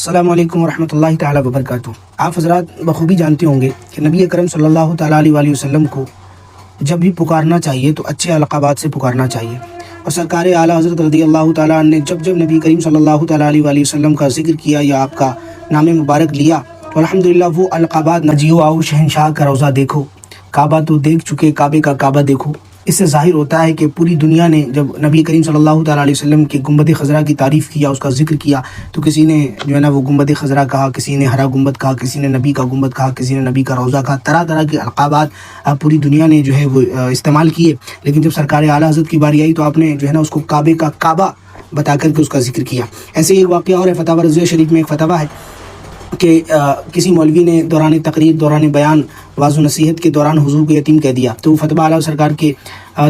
السلام علیکم ورحمۃ اللہ تعالیٰ وبرکاتہ۔ آپ حضرات بخوبی جانتے ہوں گے کہ نبی اکرم صلی اللہ تعالیٰ علیہ وسلم کو جب بھی پکارنا چاہیے تو اچھے القابات سے پکارنا چاہیے، اور سرکار اعلیٰ حضرت رضی اللہ تعالیٰ عنہ نے جب نبی کریم صلی اللہ تعالیٰ علیہ وسلم کا ذکر کیا یا آپ کا نام مبارک لیا تو الحمدللہ وہ القابات نجیو آؤ شہنشاہ کا روضہ دیکھو، کعبہ تو دیکھ چکے، کعبے کا کعبہ دیکھو۔ اس سے ظاہر ہوتا ہے کہ پوری دنیا نے جب نبی کریم صلی اللہ تعالیٰ علیہ وسلم کے گنبد خضرا کی تعریف کیا، اس کا ذکر کیا، تو کسی نے جو ہے نا وہ گنبد خضرا کہا، کسی نے ہرا گنبد کہا، کسی نے نبی کا گنبد کہا، کسی نے نبی کا روضہ کہا، طرح طرح کے القابات پوری دنیا نے جو ہے وہ استعمال کیے۔ لیکن جب سرکار اعلیٰ حضرت کی باری آئی تو آپ نے جو ہے نا اس کو کعبے کا کعبہ بتا کر کے اس کا ذکر کیا۔ ایسے ایک واقعہ اور ہے، فتاوی رضویہ شریف میں ایک فتویٰ ہے کہ کسی مولوی نے دوران تقریر، دوران بیان، واعظ و نصیحت کے دوران حضور کو یتیم کہہ دیا، تو وہ فتویٰ اعلیٰ سرکار کے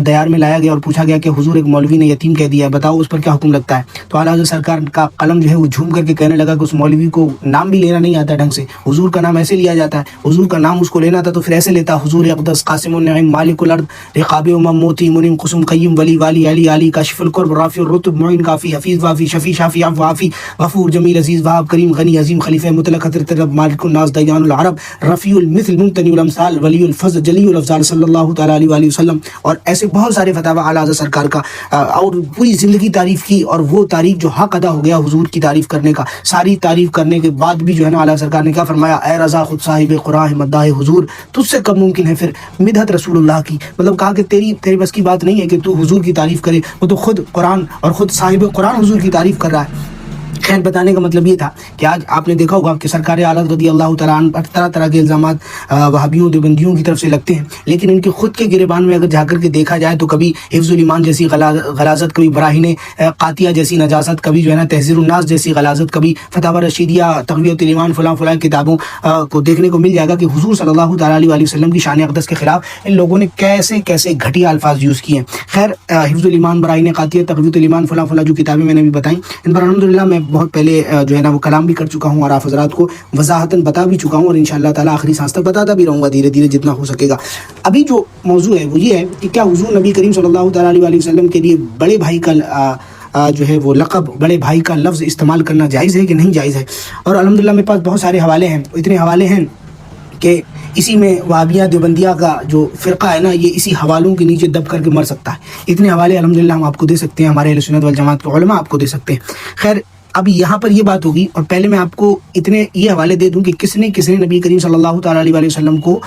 دیار میں لایا گیا اور پوچھا گیا کہ حضور ایک مولوی نے یتیم کہہ دیا، بتاؤ اس پر کیا حکم لگتا ہے؟ تو اعلیٰ حضرت سرکار کا قلم جو ہے وہ جھوم کر کے کہنے لگا کہ اس مولوی کو نام بھی لینا نہیں آتا ڈھنگ سے، حضور کا نام ایسے لیا جاتا ہے، حضور کا نام اس کو لینا تھا تو پھر ایسے لیتا، حضور اقدس قاسم النعیم مالک الارض رقاب امم موتی منیم قسم قیم ولی والی علی علی کاشف القرب رافع الرتب معین کافی حفیظ وافی شفیع شافی عفو عافی غفور جمیل عزیز وہاب کریم غنی عظیم خلیفہ مطلق حضرت رب مالک الناس دیان العرب رفیع المثل ممتنع الامثال ولی الفضل جلی الافضال صلی اللہ تعالیٰ علیہ وسلم، اور ایسے بہت سارے فتاوی اعلیٰ حضرت سرکار کا، اور پوری زندگی تعریف کی، اور وہ تعریف جو حق ادا ہو گیا حضور کی تعریف کرنے کا۔ ساری تعریف کرنے کے بعد بھی جو ہے نا اعلیٰ سرکار نے کیا فرمایا؟ اے رضا خود صاحب قرآن مداح حضور، تجھ سے کب ممکن ہے پھر مدحت رسول اللہ کی، مطلب کہا کہ تیری بس کی بات نہیں ہے کہ تو حضور کی تعریف کرے، وہ تو خود قرآن اور خود صاحب قرآن حضور کی تعریف کر رہا ہے۔ خیر، بتانے کا مطلب یہ تھا کہ آج آپ نے دیکھا ہوگا کہ سرکار اعلیٰ رضی اللہ تعالیٰ عنہ پر طرح طرح کے الزامات وہابیوں دیوبندیوں کی طرف سے لگتے ہیں، لیکن ان کے خود کے گریبان میں اگر جا کر کے دیکھا جائے تو کبھی حفظ الایمان جیسی غلاظت، کبھی براہین قاطعہ جیسی نجاست، کبھی جو ہے نا تحذیر الناس جیسی غلاظت، کبھی فتاوی رشیدیہ، تقویۃ الایمان، فلاں کتابوں کو دیکھنے کو مل جائے گا کہ حضور صلی اللہ تعالیٰ علیہ وسلم کی شان اقدس کے خلاف ان لوگوں نے کیسے کیسے گھٹیا الفاظ یوز کیے ہیں۔ خیر، حفظ الایمان، براہین قاطعہ، تقویۃ الایمان، فلاں جو کتابیں میں نے بھی بتائیں، ان پر الحمدللہ میں بہت پہلے جو ہے نا وہ کلام بھی کر چکا ہوں اور آپ حضرات کو وضاحتاً بتا بھی چکا ہوں، اور انشاءاللہ تعالیٰ آخری سانس تک بتاتا بھی رہوں گا دھیرے دھیرے جتنا ہو سکے گا۔ ابھی جو موضوع ہے وہ یہ ہے کہ کیا حضور نبی کریم صلی اللہ تعالیٰ علیہ وسلم کے لیے بڑے بھائی کا جو ہے وہ لقب، بڑے بھائی کا لفظ استعمال کرنا جائز ہے کہ نہیں جائز ہے؟ اور الحمدللہ میرے پاس بہت سارے حوالے ہیں، اتنے حوالے ہیں کہ اسی میں وہابیہ دیوبندیہ کا جو فرقہ ہے نا یہ اسی حوالوں کے نیچے دب کر کے مر سکتا ہے۔ اتنے حوالے الحمدللہ ہم آپ کو دے سکتے ہیں، ہمارے اہل سنت والجماعت کے علماء آپ کو دے سکتے ہیں۔ خیر، اب یہاں پر یہ بات ہوگی، اور پہلے میں آپ کو اتنے یہ حوالے دے دوں کہ کس نے نبی کریم صلی اللہ تعالیٰ علیہ وسلم کو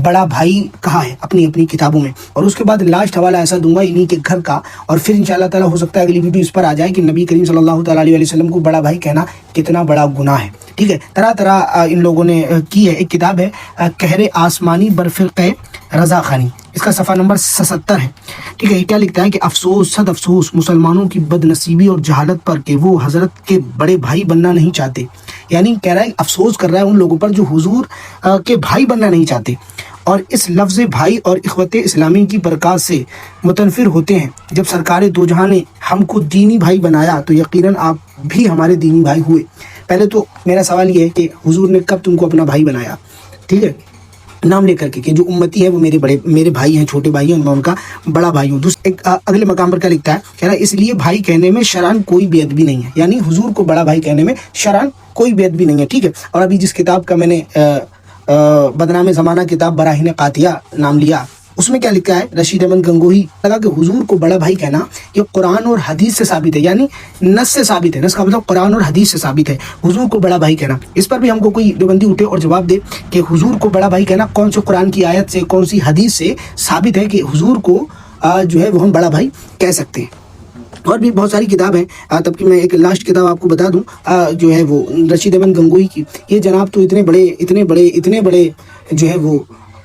بڑا بھائی کہا ہے اپنی کتابوں میں، اور اس کے بعد لاسٹ حوالہ ایسا دوں گا انہی کے گھر کا، اور پھر انشاءاللہ تعالیٰ ہو سکتا ہے اگلی ویڈیو اس پر آ جائے کہ نبی کریم صلی اللہ تعالیٰ علیہ وسلم کو بڑا بھائی کہنا کتنا بڑا گناہ ہے۔ ٹھیک ہے، طرح طرح ان لوگوں نے کی ہے۔ ایک کتاب ہے کہر آسمانی برفرق رضا خانی، اس کا صفحہ نمبر 77 ہے۔ ٹھیک ہے، یہ کیا لکھتا ہے کہ افسوس، صد افسوس مسلمانوں کی بد نصیبی اور جہالت پر کہ وہ حضرت کے بڑے بھائی بننا نہیں چاہتے، یعنی کہہ رہا ہے افسوس کر رہا ہے ان لوگوں پر جو حضور کے بھائی بننا نہیں چاہتے، اور اس لفظ بھائی اور اخوت اسلامی کی برکات سے متنفر ہوتے ہیں۔ جب سرکار دو جہاں نے ہم کو دینی بھائی بنایا تو یقیناً آپ بھی ہمارے دینی بھائی ہوئے۔ پہلے تو میرا سوال یہ ہے کہ حضور نے کب تم کو اپنا بھائی بنایا؟ ٹھیک ہے، نام لے کر کے کہ جو امتی ہے وہ میرے بھائی ہیں، چھوٹے بھائی ہیں، میں ان کا بڑا بھائی ہوں۔ ایک اگلے مقام پر کیا لکھتا ہے؟ کہہ رہا ہے اس لیے بھائی کہنے میں شرعاً کوئی بے ادبی نہیں ہے، یعنی حضور کو بڑا بھائی کہنے میں شرعاً کوئی بے ادبی نہیں ہے۔ ٹھیک ہے، اور ابھی جس کتاب کا میں نے بدنام زمانہ کتاب براہین قاطعہ نام لیا، اس میں کیا لکھا ہے؟ رشید احمد گنگوہی لگا کہ حضور کو بڑا بھائی کہنا یہ قرآن اور حدیث سے ثابت ہے، یعنی نص سے ثابت ہے، نص کا مطلب قرآن اور حدیث سے ثابت ہے حضور کو بڑا بھائی کہنا۔ اس پر بھی ہم کو کوئی دیوبندی اٹھے اور جواب دے کہ حضور کو بڑا بھائی کہنا کون سے قرآن کی آیت سے، کون سی حدیث سے ثابت ہے کہ حضور کو جو ہے وہ ہم بڑا بھائی کہہ سکتے ہیں۔ اور بھی بہت ساری کتاب ہیں، تب کہ میں ایک لاسٹ کتاب آپ کو بتا دوں جو ہے وہ رشید احمد گنگوہی کی۔ یہ جناب تو اتنے بڑے جو ہے وہ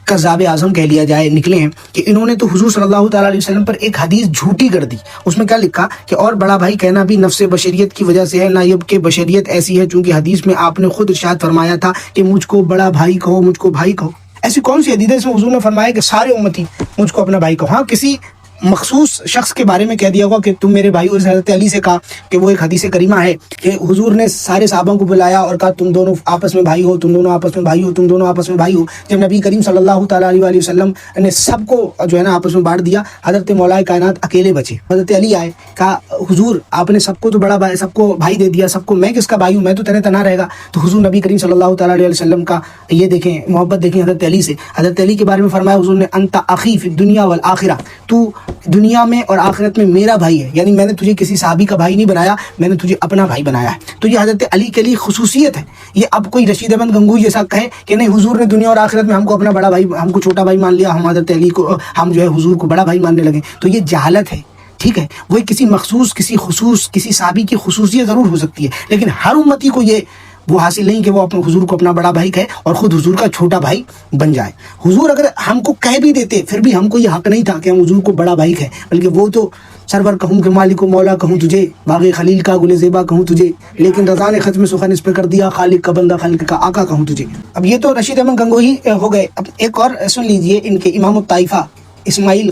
کذاب اعظم کہہ لیا جائے نکلے ہیں کہ انہوں نے تو حضور صلی اللہ تعالیٰ علیہ وسلم پر ایک حدیث جھوٹی کر دی۔ اس میں کیا لکھا کہ اور بڑا بھائی کہنا بھی نفس بشریت کی وجہ سے ہے، نائب کہ بشریت ایسی ہے چونکہ حدیث میں آپ نے خود ارشاد فرمایا تھا کہ مجھ کو بڑا بھائی کہو، مجھ کو بھائی کہو۔ ایسی کون سی حدیث ہے اس میں حضور نے فرمایا کہ سارے امتی مجھ کو اپنا بھائی کہو؟ ہاں، کسی مخصوص شخص کے بارے میں کہہ دیا ہوگا کہ تم میرے بھائی ہو. حضرت علی سے کہا کہ وہ ایک حدیث کریمہ ہے کہ حضور نے سارے صحابہ کو بلایا اور کہا تم دونوں آپس میں بھائی ہو, تم دونوں آپس میں بھائی ہو, تم دونوں آپس میں بھائی ہو. جب نبی کریم صلی اللہ تعالیٰ علیہ وسلم نے سب کو جو ہے نا آپس میں بانٹ دیا, حضرت مولا کائنات اکیلے بچے. حضرت علی آئے, کہا حضور آپ نے سب کو تو بڑا بھائی, سب کو بھائی دے دیا, سب کو میں کس کا بھائی ہوں, میں تو تنہا تنہا رہے گا. تو حضور نبی کریم صلی اللہ تعالیٰ علیہ وسلم کا یہ دیکھیں محبت دیکھیں حضرت علی سے. حضرت علی کے بارے میں فرمایا حضور نے انت اخی فی الدنیا والآخرہ, تو دنیا میں اور آخرت میں میرا بھائی ہے. یعنی میں نے تجھے کسی صحابی کا بھائی نہیں بنایا, میں نے تجھے اپنا بھائی بنایا ہے. تو یہ حضرت علی کے لیے خصوصیت ہے. یہ اب کوئی رشید احمد گنگوئی جیسا کہے کہ نہیں حضور نے دنیا اور آخرت میں ہم کو اپنا بڑا بھائی, ہم کو چھوٹا بھائی مان لیا, ہم حضرت علی کو ہم جو ہے حضور کو بڑا بھائی ماننے لگے, تو یہ جہالت ہے. ٹھیک ہے, وہ کسی مخصوص کسی صحابی کی خصوصیت ضرور ہو سکتی ہے, لیکن ہر امتی کو یہ وہ حاصل نہیں کہ وہ اپنے حضور کو اپنا بڑا بھائی کہے اور خود حضور کا چھوٹا بھائی بن جائے. حضور اگر ہم کو کہہ بھی دیتے پھر بھی ہم کو یہ حق نہیں تھا کہ ہم حضور کو بڑا بھائی کہیں, بلکہ وہ تو سرور کہوں کہ مالک و مولا کہوں تجھے, باغ خلیل کا گل زیبا کہوں تجھے, لیکن رضا نے ختم سخن اس پہ کر دیا, خالق کا بندہ خالق کا آقا کہوں تجھے. اب یہ تو رشید احمد گنگوہی ہو گئے. اب ایک اور سن لیجئے, ان کے امام الطائفہ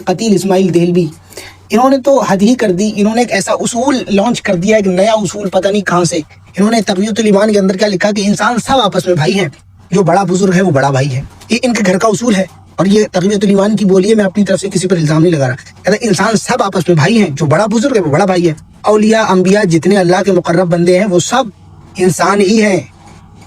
قتیل اسماعیل دہلوی, انہوں نے تو حد ہی کر دی. انہوں نے ایک ایسا اصول لانچ کر دیا, ایک نیا اصول پتہ نہیں کہاں سے. انہوں نے تقویۃ الایمان کے اندر کیا لکھا کہ انسان سب آپس میں بھائی ہیں, جو بڑا بزرگ ہے وہ بڑا بھائی ہے. یہ ان کے گھر کا اصول ہے اور یہ تقویۃ الایمان کی بولی ہے, میں اپنی طرف سے کسی پر الزام نہیں لگا رہا. کہتا انسان سب آپس میں بھائی ہیں, جو بڑا بزرگ ہے وہ بڑا بھائی ہے. اولیاء انبیاء جتنے اللہ کے مقرب بندے ہیں وہ سب انسان ہی ہیں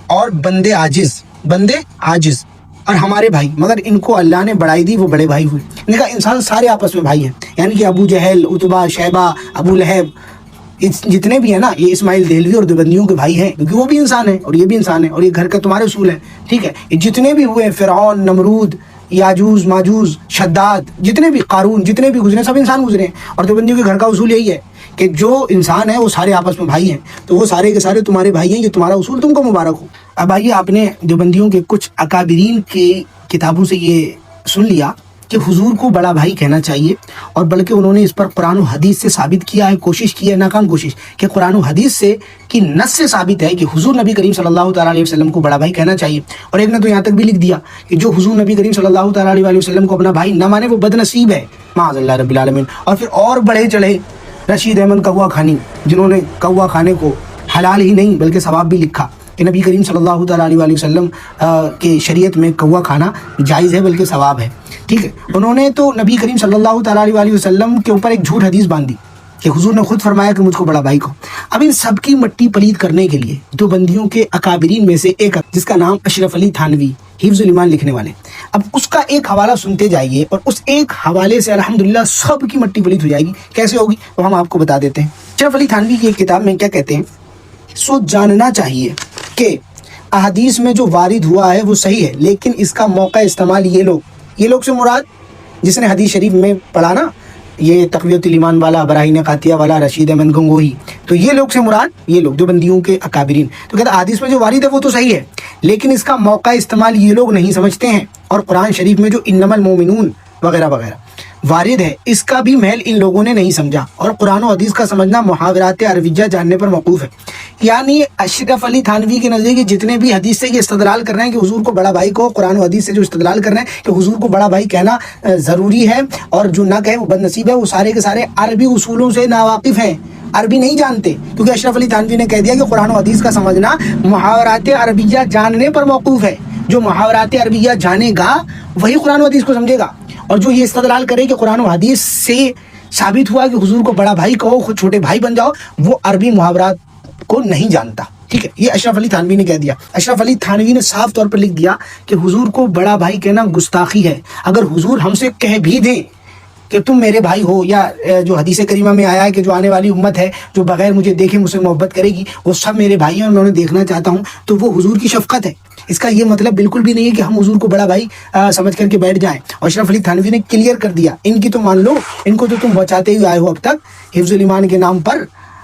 اور بندے عاجز اور ہمارے بھائی, مگر ان کو اللہ نے بڑائی دی, وہ بڑے بھائی ہوئے. نے کہا انسان سارے آپس میں بھائی ہیں, یعنی کہ ابو جہل, عتبہ, شیبہ, ابو لہب, جتنے بھی ہیں نا یہ اسماعیل دہلوی اور دیوبندیوں کے بھائی ہیں, کیونکہ وہ بھی انسان ہیں اور یہ بھی انسان ہے, اور یہ گھر کا تمہارے اصول ہے. ٹھیک ہے, یہ جتنے بھی ہوئے, فرعون, نمرود, یاجوج ماجوج, شداد, جتنے بھی, قارون, جتنے بھی گزرے سب انسان گزرے ہیں. اور دیوبندیوں کے گھر کا اصول یہی ہے کہ جو انسان ہے وہ سارے آپس میں بھائی ہیں, تو وہ سارے کے سارے تمہارے بھائی ہیں, یہ تمہارا اصول تم کو مبارک ہو. اب آئیے, آپ نے دیوبندیوں کے کچھ اکابرین کی کتابوں سے یہ سن لیا کہ حضور کو بڑا بھائی کہنا چاہیے, اور بلکہ انہوں نے اس پر قرآن و حدیث سے ثابت کیا ہے, کوشش کی ہے, ناکام کوشش, کہ قرآن و حدیث سے کی نص سے ثابت ہے کہ حضور نبی کریم صلی اللہ تعالیٰ علیہ وسلم کو بڑا بھائی کہنا چاہیے. اور ایک نے تو یہاں تک بھی لکھ دیا کہ جو حضور نبی کریم صلی اللہ تعالیٰ علیہ وسلم کو اپنا بھائی نہ مانے وہ بد نصیب ہے, معاذ اللہ رب العالمین. اور پھر اور بڑھے چڑھے رشید احمد کوا خانی, جنہوں نے کوا کھانے کو حلال ہی نہیں بلکہ ثواب بھی لکھا کہ نبی کریم صلی اللہ تعالیٰ علیہ وسلم کے شریعت میں کوا کھانا جائز ہے بلکہ ثواب ہے. ٹھیک ہے, انہوں نے تو نبی کریم صلی اللہ تعالیٰ علیہ وسلم کے اوپر ایک جھوٹ حدیث باندھی کہ حضور نے خود فرمایا کہ مجھ کو بڑا بھائی کو. اب ان سب کی مٹی پلید کرنے کے لیے دو بندیوں کے اکابرین میں سے ایک, جس کا نام اشرف علی تھانوی, حفظ الایمان لکھنے والے, اب اس کا ایک حوالہ سنتے جائیے اور اس ایک حوالے سے الحمدللہ سب کی مٹی پلید ہو جائے گی. کیسے ہوگی وہ ہم آپ کو بتا دیتے ہیں. اشرف علی تھانوی کی ایک کتاب میں کیا کہتے ہیں, سو جاننا چاہیے کہ احادیث میں جو وارد ہوا ہے وہ صحیح ہے, لیکن اس کا موقع استعمال یہ لوگ سے مراد, جس نے حدیث شریف میں پڑھا نا یہ تقویۃ الایمان والا, براہین قاطعہ والا, رشید احمد گنگوہی, تو یہ لوگ سے مراد یہ لوگ دیوبندیوں کے اکابرین. تو کہتا حدیث میں جو وارد ہے وہ تو صحیح ہے, لیکن اس کا موقع استعمال یہ لوگ نہیں سمجھتے ہیں, اور قرآن شریف میں جو انما المومنون وغیرہ وغیرہ وارد ہے اس کا بھی محل ان لوگوں نے نہیں سمجھا, اور قرآن و حدیث کا سمجھنا محاورات عربیہ جاننے پر موقوف ہے. یعنی اشرف علی تھانوی کے نزدیک جتنے بھی حدیث سے یہ استدلال کر رہے ہیں کہ حضور کو بڑا بھائی کو, قرآن و حدیث سے جو استدلال کر رہے ہیں کہ حضور کو بڑا بھائی کہنا ضروری ہے اور جو نہ کہے وہ بد نصیب ہے, وہ سارے کے سارے عربی اصولوں سے ناواقف ہیں, عربی نہیں جانتے. کیونکہ اشرف علی تھانوی نے کہہ دیا کہ قرآن و حدیث کا سمجھنا محاورات عربیہ جاننے پر موقوف ہے, جو محاورات عربیہ جانے گا وہی قرآن و حدیث کو سمجھے گا. اور جو یہ استدلال کرے کہ قرآن و حدیث سے ثابت ہوا کہ حضور کو بڑا بھائی کہو, خود چھوٹے بھائی بن جاؤ, وہ عربی محاورات کو نہیں جانتا. ٹھیک ہے, یہ اشرف علی تھانوی نے کہہ دیا. اشرف علی تھانوی نے صاف طور پر لکھ دیا کہ حضور کو بڑا بھائی کہنا گستاخی ہے. اگر حضور ہم سے کہہ بھی دیں کہ تم میرے بھائی ہو, یا جو حدیث کریمہ میں آیا ہے کہ جو آنے والی امت ہے جو بغیر مجھے دیکھے مجھ سے محبت کرے گی وہ سب میرے بھائی ہیں اور میں انہیں دیکھنا چاہتا ہوں, تو وہ حضور کی شفقت ہے. اس کا یہ مطلب بالکل بھی نہیں ہے کہ ہم حضور کو بڑا بھائی سمجھ کر کے بیٹھ جائیں. اور اشرف علی تھانوی نے کلیئر کر دیا, ان کی تو مان لو, ان کو تو تم بچاتے ہوئے آئے ہو اب تک حفظ الایمان کے نام پر,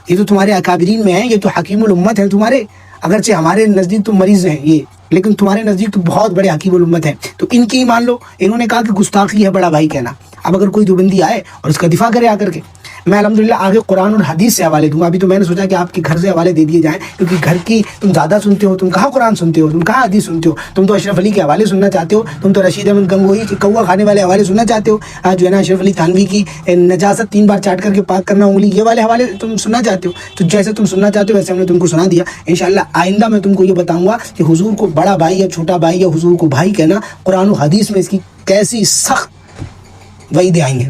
یہ تو تمہارے اکابرین میں ہیں, یہ تو حکیم الامت ہیں تمہارے. اگرچہ ہمارے نزدیک تو مریض ہیں یہ, لیکن تمہارے نزدیک تو بہت بڑے حکیم الامت ہیں, تو ان کی مان لو. انہوں نے کہا کہ گستاخی ہے بڑا بھائی کہنا. اب اگر کوئی دیوبندی آئے اور اس کا دفاع کرے آ کر کے, میں الحمدللہ آگے قرآن اور حدیث سے حوالے دوں گا. ابھی تو میں نے سوچا کہ آپ کے گھر سے حوالے دے دیے جائیں, کیونکہ گھر کی تم زیادہ سنتے ہو, تم کہاں قرآن سنتے ہو, تم کہاں حدیث سنتے ہو, تم تو اشرف علی کے حوالے سننا چاہتے ہو, تم تو رشید احمد گنگوہی کے کوا کھانے والے حوالے سننا چاہتے ہو, جو ہے نا اشرف علی تھانوی کی نجاست 3 بار چاٹ کر کے پاک کرنا انگلی, یہ والے حوالے تم سننا چاہتے ہو. تو جیسے تم سننا چاہتے ہو ویسے ہم نے تم کو سنا دیا. انشاءاللہ آئندہ میں تم کو یہ بتاؤں گا کہ حضور کو بڑا بھائی یا چھوٹا بھائی یا حضور کو بھائی کہنا قرآن و حدیث میں اس کی کیسی سخت وعیدیں آئیں گے.